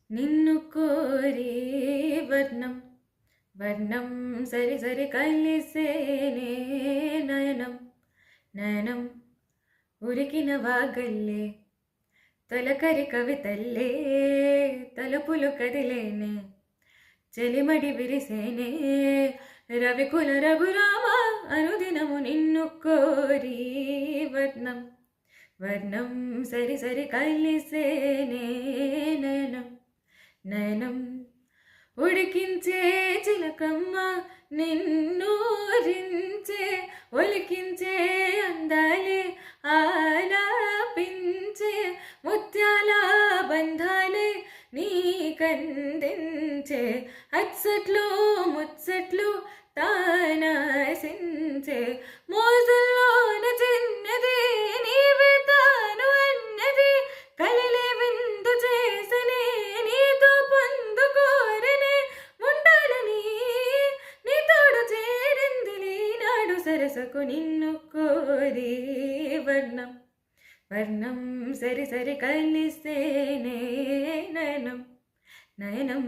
నిన్ను కోరి వర్ణం వర్ణం సరి సరి కలిసేనే నయనం నయనం ఉరికిన వాగల్లే తొలకరి కవితల్లే తలుపులు కదిలేనే చెలిమడి విరిసేనే రవికుల రఘురామ అనుదినము నిన్ను కోరి వర్ణం వర్ణం సరి సరి కలిసేనే నయనం నయనం ఉడికించే చిలకమ్మ నిన్నూరించే ఒలికించే అందాలే ఆలాపించే ముత్యాల బంధాలే నీకందించే అచ్చట్లు ముచ్చట్లు తానాసించే మోజుల్లోన చిన్నది నీవే తాను అన్నది కలిలే విందు చేసనే నీతో పొందుకోరనే ఉండాలని నీ తోడు చేరింది నాడు సరసకు నిన్ను కోరి వర్ణం వర్ణం సరి సరి కలిసేనే నయనం నయనం